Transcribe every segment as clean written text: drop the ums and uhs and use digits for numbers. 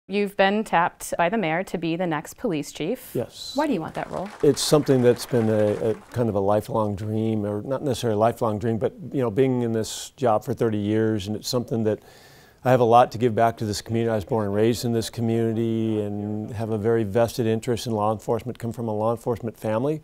You've been tapped by the mayor to be the next police chief. Yes. Why do you want that role? It's something that's been a kind of a lifelong dream, or not necessarily a lifelong dream, but being in this job for 30 years, and it's something that I have a lot to give back to this community. I was born and raised in this community and have a very vested interest in law enforcement, come from a law enforcement family.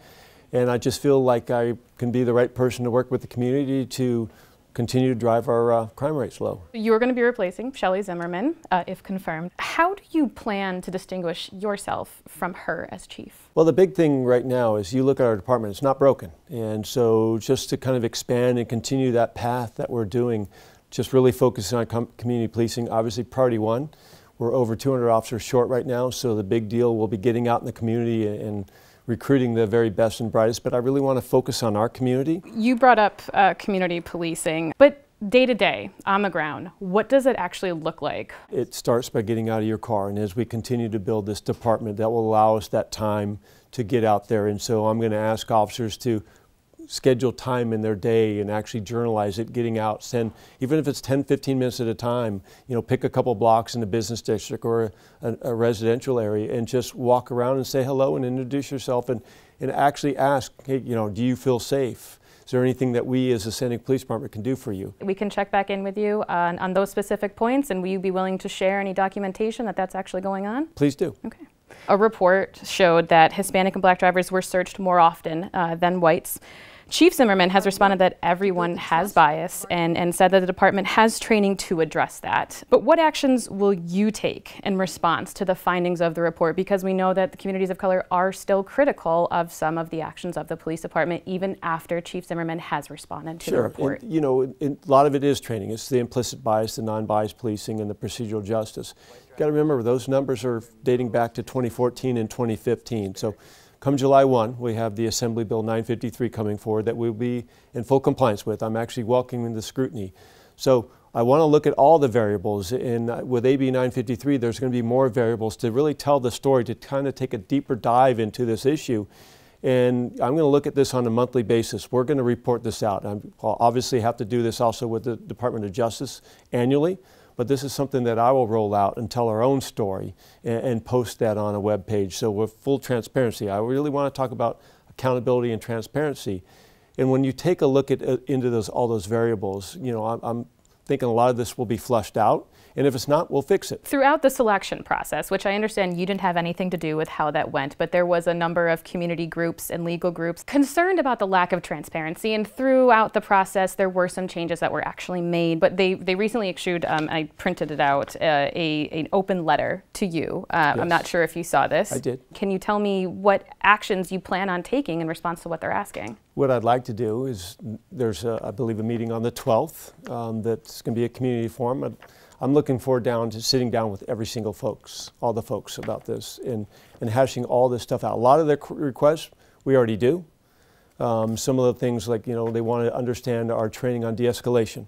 And I just feel like I can be the right person to work with the community to continue to drive our crime rates low. You're going to be replacing Shellie Zimmerman, if confirmed. How do you plan to distinguish yourself from her as chief? Well, the big thing right now is you look at our department, it's not broken. And so just to kind of expand and continue that path that we're doing, just really focusing on community policing, obviously priority one. We're over 200 officers short right now, so the big deal will be getting out in the community and recruiting the very best and brightest, but I really want to focus on our community. You brought up community policing, but day to day, on the ground, what does it actually look like? It starts by getting out of your car, and as we continue to build this department, that will allow us that time to get out there. And so I'm going to ask officers to schedule time in their day and actually journalize it, getting out, send, even if it's 10, 15 minutes at a time, pick a couple blocks in the business district or a residential area and just walk around and say hello and introduce yourself and actually ask, hey, do you feel safe? Is there anything that we as a Scenic Police Department can do for you? We can check back in with you on those specific points, and will you be willing to share any documentation that that's actually going on? Please do. Okay. A report showed that Hispanic and Black drivers were searched more often than whites. Chief Zimmerman has responded that everyone has bias and said that the department has training to address that. But what actions will you take in response to the findings of the report? Because we know that the communities of color are still critical of some of the actions of the police department, even after Chief Zimmerman has responded to the report. A lot of it is training. It's the implicit bias, the non-biased policing, and the procedural justice. You've got to remember, those numbers are dating back to 2014 and 2015. So come July 1, we have the Assembly Bill 953 coming forward that we'll be in full compliance with. I'm actually welcoming the scrutiny. So I want to look at all the variables, and with AB 953 there's going to be more variables to really tell the story, to kind of take a deeper dive into this issue. And I'm going to look at this on a monthly basis. We're going to report this out. I'll obviously have to do this also with the Department of Justice annually. But this is something that I will roll out and tell our own story and post that on a web page. So with full transparency, I really want to talk about accountability and transparency. And when you take a look at into all those variables, I'm thinking a lot of this will be flushed out. And if it's not, we'll fix it. Throughout the selection process, which I understand you didn't have anything to do with how that went, but there was a number of community groups and legal groups concerned about the lack of transparency. And throughout the process, there were some changes that were actually made. But they recently issued, I printed it out, an open letter to you. Yes. I'm not sure if you saw this. I did. Can you tell me what actions you plan on taking in response to what they're asking? What I'd like to do is, there's, I believe, a meeting on the 12th that's going to be a community forum. I'm looking forward to sitting down with every single all the folks about this and hashing all this stuff out. A lot of their requests we already do. Some of the things like, they want to understand our training on de-escalation.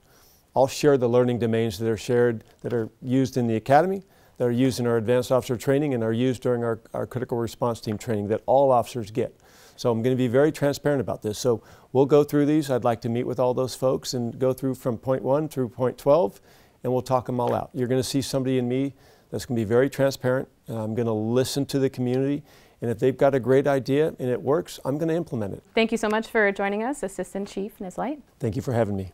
I'll share the learning domains that are used in the academy, that are used in our advanced officer training, and are used during our critical response team training that all officers get. So I'm going to be very transparent about this. So we'll go through these. I'd like to meet with all those folks and go through from point 1 through point 12. And we'll talk them all out. You're going to see somebody in me that's going to be very transparent. And I'm going to listen to the community. And if they've got a great idea and it works, I'm going to implement it. Thank you so much for joining us, Assistant Chief Nisleit. Thank you for having me.